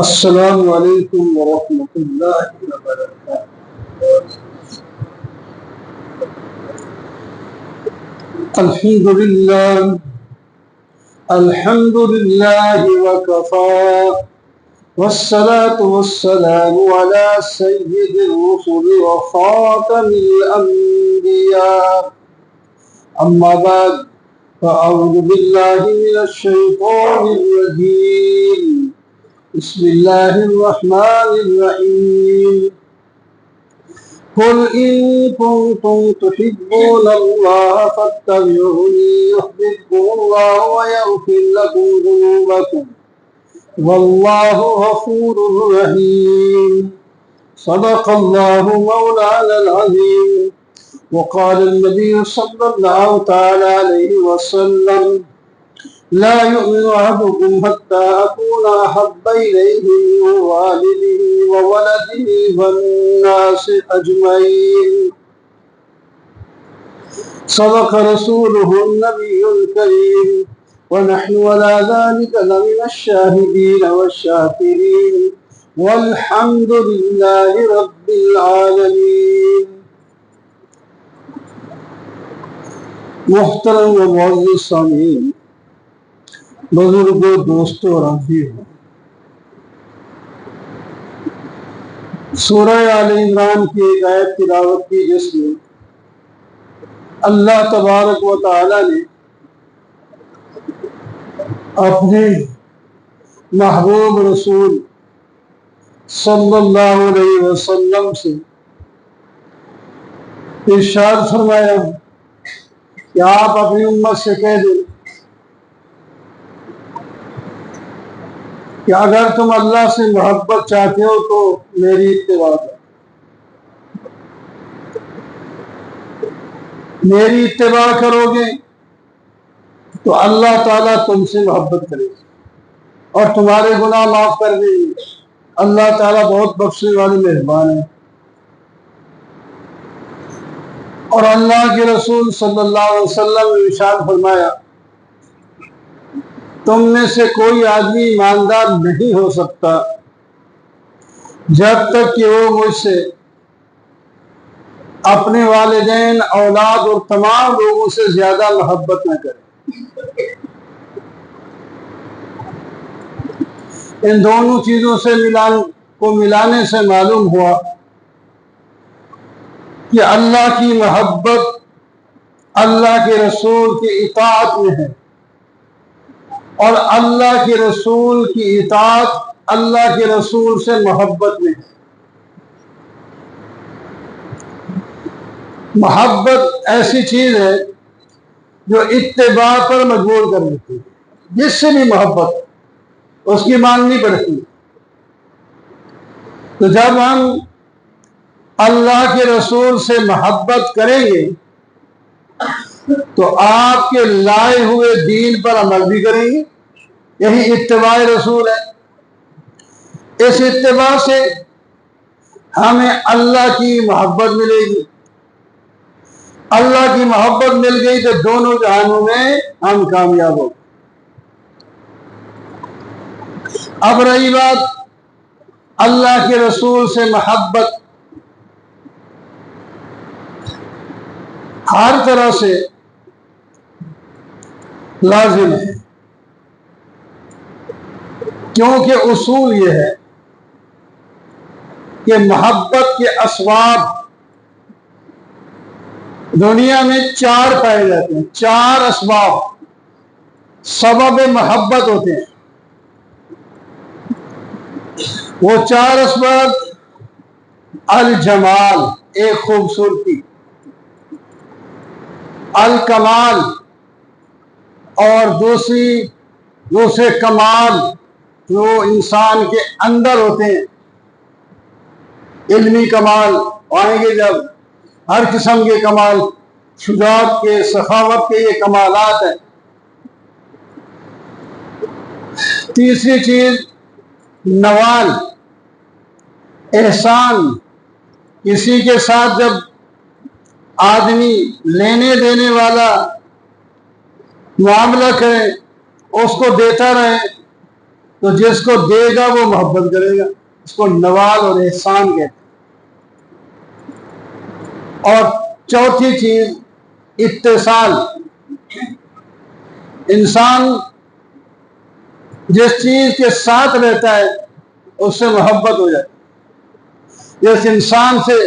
السلام علیکم ورحمۃ اللہ وبرکاتہ۔ الحمد للہ وکفى والصلاة والسلام على سید الرسل وخاتم الانبیاء، اما بعد فاعوذ باللہ من الشیطان الرجیم، بسم اللہ الرحمن الرحیم۔ قل إن كنتم تحبون الله فاتبعوني يحببكم الله ويغفر لكم ذنوبكم والله غفور رحيم۔ صدق الله مولانا العظيم۔ وقال النبي صلى الله تعالى عليه وسلم: لا يؤمن أحدكم حتى أكون أحب إليه من والده وولده والناس أجمعين۔ صدق رسوله النبي الكريم، ونحن على ذلك لمن الشاهدين والشاكرين، والحمد لله رب العالمين۔ محترم و معزز سامعین، بزرگوں، دوستوں اور عزیزوں، سورہ آل عمران کی ایک آیت تلاوت کی جس میں اللہ تبارک و تعالی نے اپنے محبوب رسول صلی اللہ علیہ وسلم سے ارشاد فرمایا کہ آپ اپنی امت سے کہہ دیں کہ اگر تم اللہ سے محبت چاہتے ہو تو میری اتباع کرو، میری اتباع کرو گے تو اللہ تعالیٰ تم سے محبت کرے گا اور تمہارے گناہ معاف کر دیں گے۔ اللہ تعالیٰ بہت بخشنے والے مہربان ہے۔ اور اللہ کے رسول صلی اللہ علیہ وسلم نے ارشاد فرمایا: تم میں سے کوئی آدمی ایماندار نہیں ہو سکتا جب تک کہ وہ مجھ سے اپنے والدین، اولاد اور تمام لوگوں سے زیادہ محبت نہ کرے۔ ان دونوں چیزوں سے ملانے سے معلوم ہوا کہ اللہ کی محبت اللہ کے رسول کی اطاعت میں ہے، اور اللہ کے رسول کی اطاعت اللہ کے رسول سے محبت میں ہے۔ محبت ایسی چیز ہے جو اتباع پر مجبور کر دیتی ہے، جس سے بھی محبت اس کی ماننی پڑتی ہے۔ تو جب ہم اللہ کے رسول سے محبت کریں گے تو آپ کے لائے ہوئے دین پر عمل بھی کریں گے، یہی اتباع رسول ہے۔ اس اتباع سے ہمیں اللہ کی محبت ملے گی، اللہ کی محبت مل گئی تو دونوں جہانوں میں ہم کامیاب ہو گئے۔ اب رہی بات اللہ کے رسول سے محبت، ہر طرح سے لازم ہے، کیونکہ اصول یہ ہے کہ محبت کے اسباب دنیا میں 4 پائے جاتے ہیں۔ 4 اسباب سبب محبت ہوتے ہیں۔ وہ 4 اسباب: الجمال، ایک خوبصورتی، الکمال، اور دوسرے کمال جو انسان کے اندر ہوتے ہیں، علمی کمال آئیں گے جب، ہر قسم کے کمال، شجاعت کے، سخاوت کے، یہ کمالات ہیں۔ تیسری چیز نوال، احسان، کسی کے ساتھ جب آدمی لینے دینے والا معاملہ کرے، اس کو دیتا رہے، تو جس کو دے گا وہ محبت کرے گا، اس کو نوال اور احسان کہتے ہیں۔ اور چوتھی چیز اتصال، انسان جس چیز کے ساتھ رہتا ہے اس سے محبت ہو جاتی ہے، جس انسان سے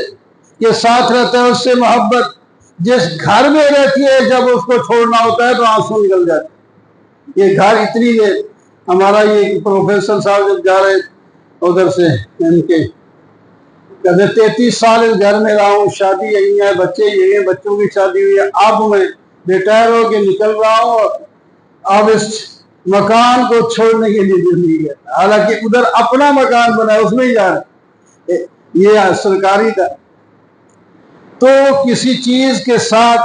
کے ساتھ رہتا ہے اس سے محبت، جس گھر میں رہتی ہے جب اس کو چھوڑنا ہوتا ہے تو آنسو نکل جاتے ہیں۔ یہ گھر اتنی دیر، ہمارا یہ پروفیسر صاحب جب جا رہے ادھر سے ان کے کہتے 33 سال اس گھر میں رہا ہوں، شادی یہی ہے، بچے یہی ہیں، بچوں کی شادی ہوئی ہے، اب میں ریٹائر ہو کے نکل رہا ہوں اور اب اس مکان کو چھوڑنے کے لیے دل نہیں ہے، حالانکہ ادھر اپنا مکان بنا ہے اس میں ہی جا رہے، یہ سرکاری تھا۔ تو کسی چیز کے ساتھ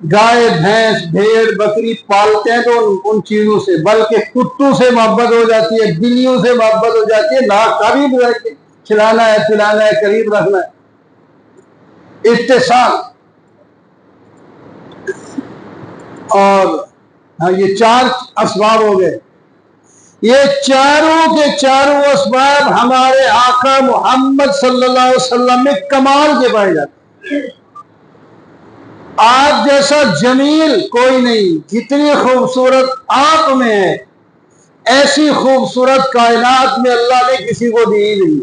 گائے بھینس بھیڑ بکری پالتے ہیں تو ان چیزوں سے، بلکہ کتوں سے محبت ہو جاتی ہے، بلیوں سے محبت ہو جاتی ہے، لا قریب رہ کے کھلانا ہے پلانا ہے قریب رکھنا ہے، اتصال۔ اور ہاں یہ 4 اسباب ہو گئے، یہ چاروں کے چاروں اسباب ہمارے آقا محمد صلی اللہ علیہ وسلم میں کمال کے پائے جاتے ہیں۔ آپ جیسا جمیل کوئی نہیں، جتنی خوبصورت آپ میں ہے ایسی خوبصورت کائنات میں اللہ نے کسی کو دی نہیں،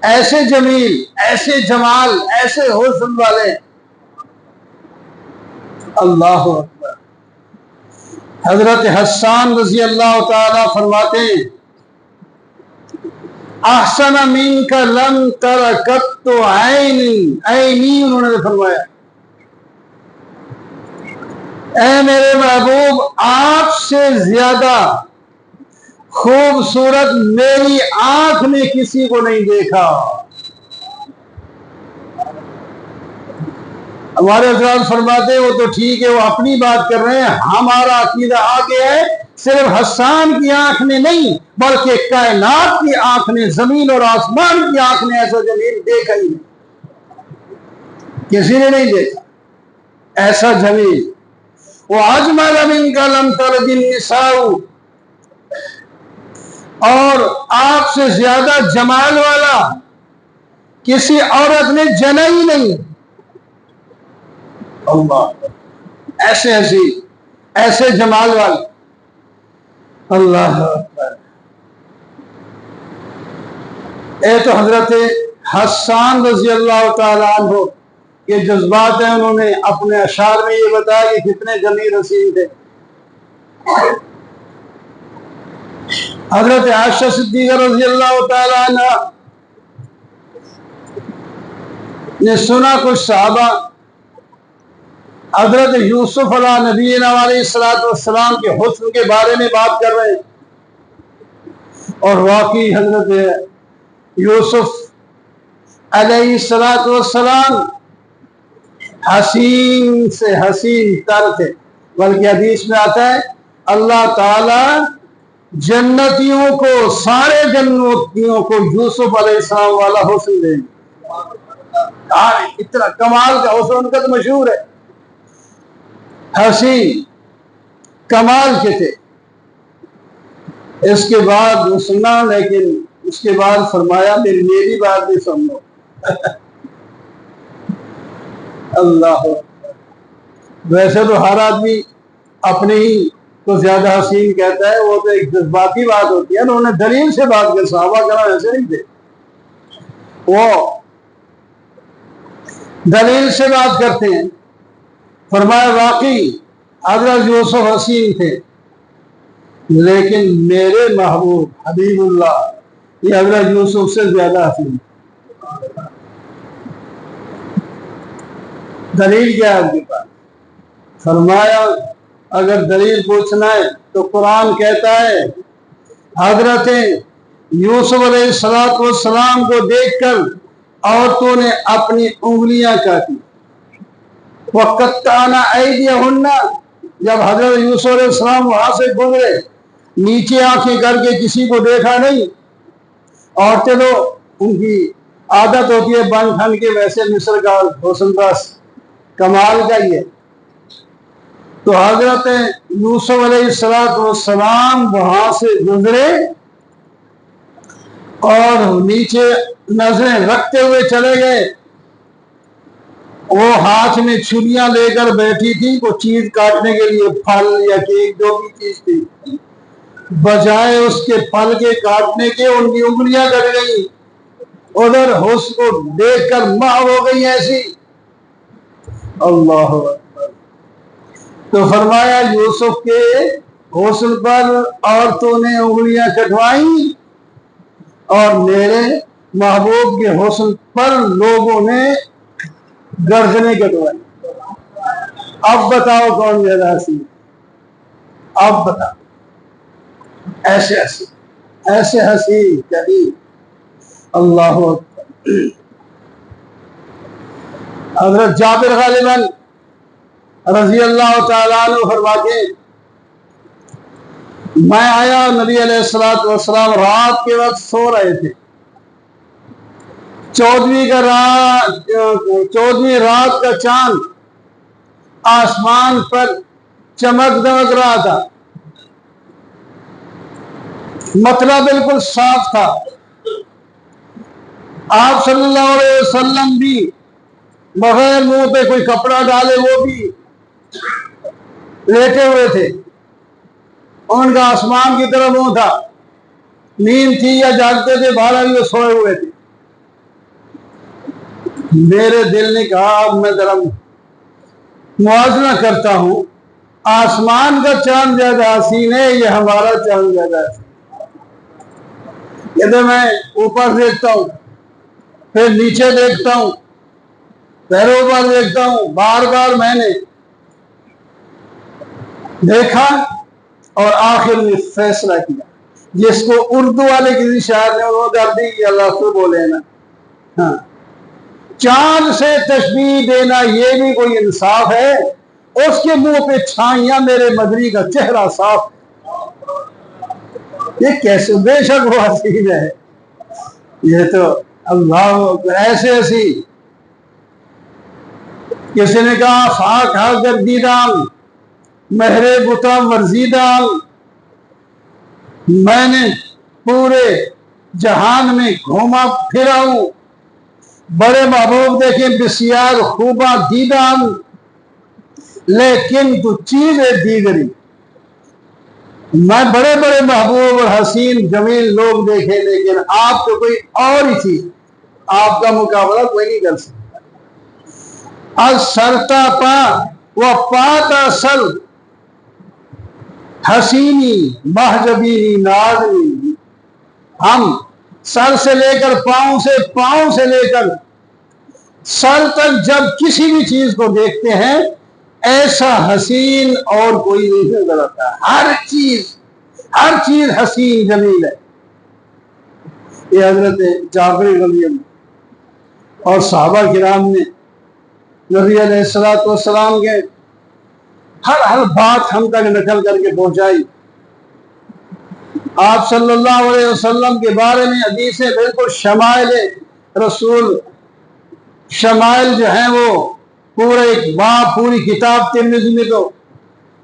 ایسے جمیل ایسے جمال ایسے حسن والے۔ اللہ اکبر۔ حضرت حسان رضی اللہ تعالی فرماتے ہیں احسن منک لم تر قط عینی، انہوں نے فرمایا اے میرے محبوب آپ سے زیادہ خوبصورت میری آنکھ نے کسی کو نہیں دیکھا۔ ہمارے حضرات فرماتے ہیں وہ تو ٹھیک ہے وہ اپنی بات کر رہے ہیں، ہمارا عقیدہ آگے ہے صرف حسان کی آنکھ نے نہیں بلکہ کائنات کی آنکھ نے، زمین اور آسمان کی آنکھ نے ایسا جمیل دیکھا ہی نہیں، کسی نے نہیں دیکھا ایسا جمیل۔ وَأَجْمَلَ مِنْكَ لَمْ تَلِدِ النِّسَاءُ، اور آپ سے زیادہ جمال والا کسی عورت نے جنا ہی نہیں۔ اللہ، ایسے حسین ایسے جمال والے، اللہ اکبر۔ اے تو حضرت حسان رضی اللہ تعالیٰ عنہ یہ جذبات ہیں، انہوں نے اپنے اشعار میں یہ بتایا کہ کتنے جمیل حسین تھے۔ حضرت عائشہ صدیقہ رضی اللہ تعالیٰ عنہ نے سنا کچھ صحابہ حضرت یوسف علیہ نبینا علیہ السلام کے حسن کے بارے میں بات کر رہے ہیں، اور واقعی حضرت یوسف علیہ السلام حسین سے حسین تر تھے، بلکہ حدیث میں آتا ہے اللہ تعالی جنتیوں کو، سارے جنتیوں کو یوسف علیہ السلام والا حسن دیں گے۔ اتنا کمال کا حسن ان کا تو مشہور ہے، حسین کمال کے تھے۔ اس کے بعد وہ سنا، لیکن اس کے بعد فرمایا میری بات بھی سن لو۔ اللہ، ویسے تو ہر آدمی اپنے ہی کو زیادہ حسین کہتا ہے، وہ تو ایک جذباتی بات ہوتی ہے، انہوں نے دلیل سے بات کی، صحابہ کرام ایسے نہیں تھے، وہ دلیل سے بات کرتے ہیں۔ فرمایا واقعی حضرت یوسف حسین تھے، لیکن میرے محبوب حبیب اللہ یہ حضرت یوسف سے زیادہ حسین۔ دلیل کیا ہے آپ کے پاس؟ فرمایا اگر دلیل پوچھنا ہے تو قرآن کہتا ہے حضرت یوسف علیہ السلام کو دیکھ کر عورتوں نے اپنی انگلیاں کاٹی، وَقَطَّعْنَ أَيْدِيَهُنَّ، جب حضرت یوسف علیہ السلام وہاں سے گزرے نیچے آنکھیں کر کے کسی کو دیکھا نہیں، عورتیں تو ان کی عادت ہوتی ہے بن ٹھن کے، ویسے مصر کا حسن کا کمال کا ہی ہے، تو حضرت یوسف علیہ السلام وہاں سے گزرے اور نیچے نظریں رکھتے ہوئے چلے گئے. وہ ہاتھ میں چھریاں لے کر بیٹھی تھی، وہ چیز کاٹنے کے لیے، پھل یا کیک جو بھی چیز تھی، بجائے اس کے پھل کے کاٹنے کے ان کی انگلیاں کٹ گئی. ادھر حسن کو دیکھ کر محو ہو گئی ایسی. اللہ اکبر. تو فرمایا یوسف کے حسن پر عورتوں نے انگلیاں کٹوائیں اور میرے محبوب کے حسن پر لوگوں نے گردنیں کٹوائی. اب بتاؤ کون زیادہ حسین؟ اب بتاؤ. ایسے حسین، ایسے حسین کریم. اللہ اکبر. حضرت جابر غالباً رضی اللہ تعالیٰ عنہ فرماتے ہیں میں آیا، نبی علیہ السلام رات کے وقت سو رہے تھے. 14ویں رات کا چاند آسمان پر چمک دمک رہا تھا، مطلب بالکل صاف تھا. آپ صلی اللہ علیہ وسلم بھی بغیر منہ پہ کوئی کپڑا ڈالے وہ بھی لیٹے ہوئے تھے. ان کا آسمان کی طرف منہ تھا. نیند تھی یا جاگتے تھے، بہرحال بھی وہ سوئے ہوئے تھے. میرے دل نے کہا اب میں ذرا موازنہ کرتا ہوں، آسمان کا چاند زیادہ حسین ہے یا ہمارا چاند زیادہ حسین؟ یہ تو میں اوپر دیکھتا ہوں، پھر نیچے دیکھتا ہوں، پھر اوپر دیکھتا ہوں. بار بار میں نے دیکھا اور آخر میں فیصلہ کیا، جس کو اردو والے کسی شاعر نے انہوں کر دی کہ اللہ تو بولے نا. ہاں، چاند سے تشبیہ دینا یہ بھی کوئی انصاف ہے؟ اس کے منہ پہ چھائیاں، میرے مدنی کا چہرہ صاف. یہ کیسے؟ بے شک وہ حسین ہے. یہ تو اللہ ایسے ایسی. کسی نے کہا خاک ہا گردیدام مہر بتا ورزیدام، میں نے پورے جہان میں گھوما پھرا ہوں، بڑے محبوب دیکھیں بسیار خوباں دیدام، لیکن تو چیزیں دیگری. میں بڑے بڑے محبوب اور حسین جمیل لوگ دیکھے، لیکن آپ تو کوئی اور ہی چیز، آپ کا مقابلہ کوئی نہیں کر سکتا. سرتا پا و پاتا سل حسینی محجبینی نازنی. ہم سر سے لے کر پاؤں سے، پاؤں سے لے کر سر تک جب کسی بھی چیز کو دیکھتے ہیں ایسا حسین اور کوئی نہیں نظر آتا. ہر چیز حسین جمیل ہے. یہ حضرت جابر رضی اللہ اور صحابہ کرام نے نبی علیہ السلام کے ہر بات ہم تک نقل کر کے پہنچائی. آپ صلی اللہ علیہ وسلم کے بارے میں حدیثیں بالکل شمائل رسول، شمائل جو ہیں وہ پورے ایک باب، پوری کتاب ترمذی میں تو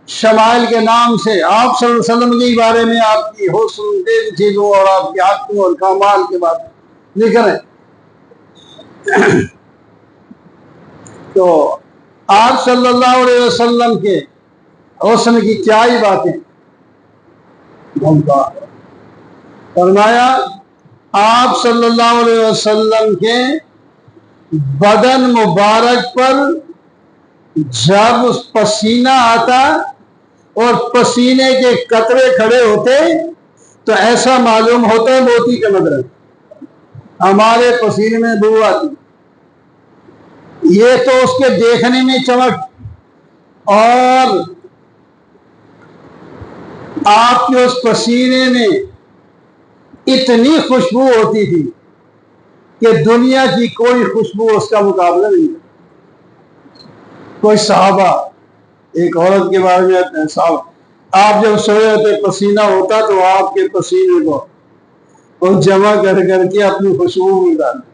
شمائل کے نام سے آپ صلی اللہ علیہ وسلم کے بارے میں، آپ کی حسن دل چیزوں اور آپ کے حقوں اور کمال کے بارے میں ذکر ہے. تو آپ صلی اللہ علیہ وسلم کے حسن کی کیا ہی باتیں. فرمایا آپ صلی اللہ علیہ وسلم کے بدن مبارک پر جب پسینہ آتا اور پسینے کے قطرے کھڑے ہوتے تو ایسا معلوم ہوتا ہے موتی کا نظر. ہمارے پسینے میں بو آتی، یہ تو اس کے دیکھنے میں چمک، اور آپ کے اس پسینے میں اتنی خوشبو ہوتی تھی کہ دنیا کی کوئی خوشبو اس کا مقابلہ نہیں. کوئی صحابہ ایک عورت کے بارے میں آتے ہیں، صاحب آپ جب سوئے ہوتے پسینہ ہوتا تو آپ کے پسینے کو اور جمع کر کے اپنی خوشبو میں ڈالتے.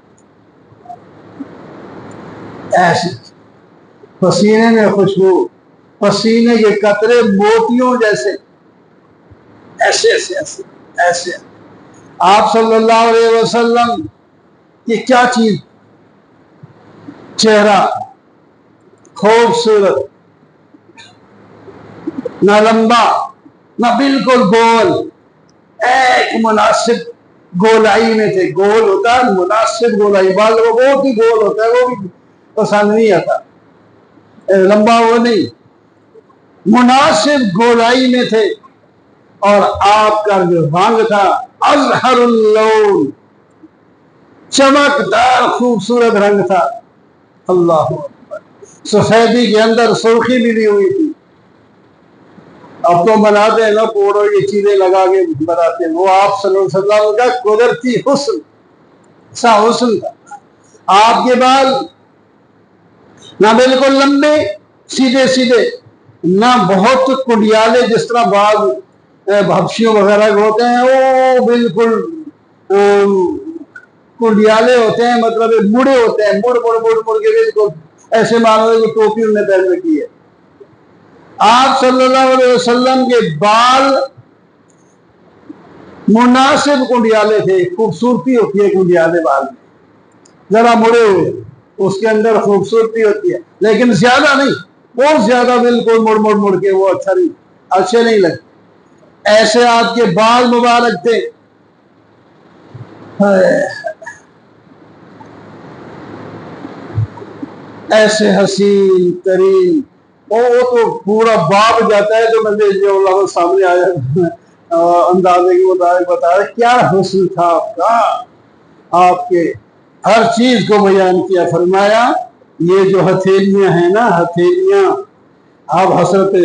ایسے پسینے میں خوشبو پسینے کے قطرے موتیوں جیسے ایسے ایسے ایسے ایسے. آپ صلی اللہ علیہ وسلم کی کیا چیز، چہرہ خوبصورت، نہ لمبا نہ بالکل گول، ایک مناسب گولائی میں تھے. گول ہوتا ہے مناسب گولائی، بعض لوگوں کو بہت ہی گول ہوتا ہے، وہ بھی پسند نہیں آتا، لمبا وہ نہیں، مناسب گولائی میں تھے. اور آپ کا جو رنگ تھا ازہر اللون، چمکدار خوبصورت رنگ تھا. اللہ اکبر. سفیدی کے اندر سرخی ملی ہوئی تھی. اب تو بناتے ہیں نا پوڑوں یہ چیزیں لگا کے بناتے ہیں، وہ آپ صلی اللہ علیہ وسلم کا قدرتی حسن سا حسن تھا. آپ کے بال نہ بالکل لمبے سیدھے سیدھے، نہ بہت کنڈیالے جس طرح بعض بھپشیوں وغیرہ کے ہوتے ہیں، وہ بالکل کنڈیالے ہوتے ہیں، مطلب مڑے ہوتے ہیں، مڑ مڑ مڑ مڑ کے بالکل ایسے مانو کہ ٹوپی انہوں نے پہن رکھی ہے. آپ صلی اللہ علیہ وسلم کے بال مناسب کنڈیالے تھے. خوبصورتی ہوتی ہے کنڈیالے بال میں، ذرا مڑے ہوئے اس کے اندر خوبصورتی ہوتی ہے، لیکن زیادہ نہیں، بہت زیادہ بالکل مڑ مڑ مڑ کے وہ اچھے نہیں لگتے. ایسے آپ کے بال مبارک تھے. ایسے حسین ترین، وہ تو پورا باب جاتا ہے جو میں جو اللہ سامنے آیا اندازے کے مطابق بتایا کیا حسن تھا آپ کا. آپ کے ہر چیز کو بیان کیا. فرمایا یہ جو ہتھیلیاں ہیں نا، ہتھیلیاں، آپ حضرت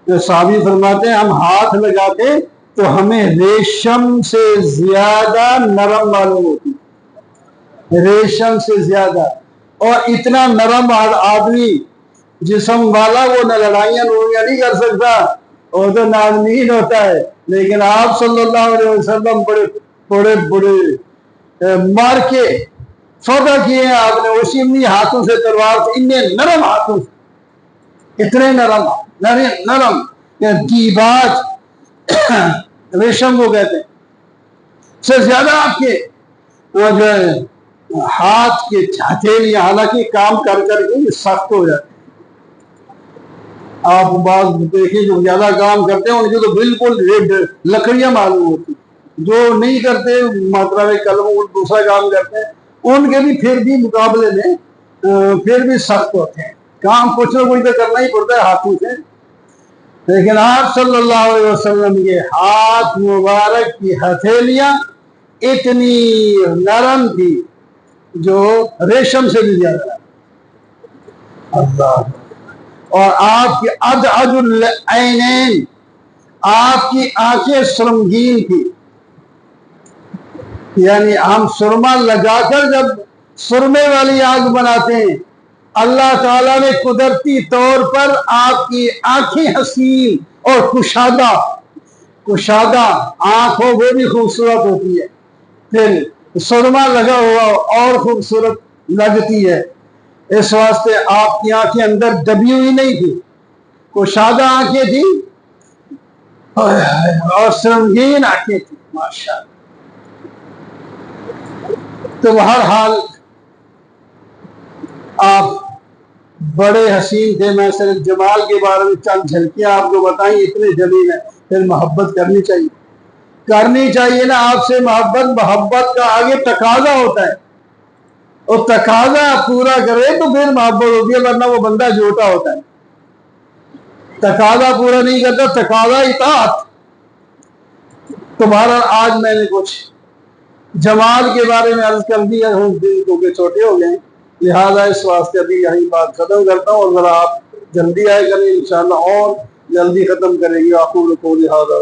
صحابی فرماتے ہیں ہم ہاتھ لگاتے تو ہمیں ریشم سے زیادہ نرم معلوم ہوتی، ریشم سے زیادہ. اور اتنا نرم آدمی جسم والا وہ نہ لڑائیاں نہیں کر سکتا، وہ تو نازنین ہوتا ہے. لیکن آپ صلی اللہ علیہ وسلم بڑے بڑے مار کے سودا کیے ہیں آپ نے اسی انہی ہاتھوں سے تلوار سے، انہیں نرم ہاتھوں سے، اتنے نرم دیباج ریشم کو کہتے ہیں سے زیادہ آپ کے جو ہاتھ کے ہتھیلیاں، حالانکہ کام کر کر کے سخت ہو جاتے ہیں. آپ بعض دیکھیں جو زیادہ کام کرتے ہیں ان کی تو بالکل لکڑیاں معلوم ہوتی، جو نہیں کرتے ماترا میں قلم دوسرا کام کرتے ہیں ان کے بھی پھر بھی مقابلے میں پھر بھی سخت ہوتے ہیں. کام کچھ نہ کچھ تو کرنا ہی پڑتا ہے ہاتھوں سے. لیکن آپ صلی اللہ علیہ وسلم کے ہاتھ مبارک کی ہتھیلیاں اتنی نرم تھی جو ریشم سے بھی زیادہ. اللہ. اور آپ کی ادعج العینین، آپ کی آنکھیں سرمگین تھی. یعنی ہم سرما لگا کر جب سرمے والی آنکھ بناتے ہیں، اللہ تعالیٰ نے قدرتی طور پر آپ کی آنکھیں حسین اور کشادہ آنکھ ہو وہ بھی خوبصورت ہوتی ہے، پھر سرما لگا ہوا اور خوبصورت لگتی ہے. اس واسطے آپ کی آنکھیں اندر دبی ہوئی نہیں تھی، کشادہ آنکھیں تھی اور سرمگین آنکھیں تھی. ماشاءاللہ. تو بہرحال آپ بڑے حسین تھے. میں صرف جمال کے بارے میں چند جھلکیاں آپ کو بتائیں، اتنے جلیل ہیں. پھر محبت کرنی چاہیے نا. آپ سے محبت کا آگے تقاضا ہوتا ہے، اور تقاضا پورا کرے تو پھر محبت ہوتی ہے، ورنہ وہ بندہ جھوٹا ہوتا ہے. تقاضا پورا نہیں کرتا، تقاضا اطاعت. تمہارا آج میں نے کچھ جمال کے بارے میں عرض کر دیا، کیونکہ چھوٹے ہو گئے، لہذا اس واسطے ابھی یہی بات ختم کرتا ہوں. اور ذرا آپ جلدی آئے کریں انشاءاللہ، اور جلدی ختم کریں گے. آپ کو لہٰذا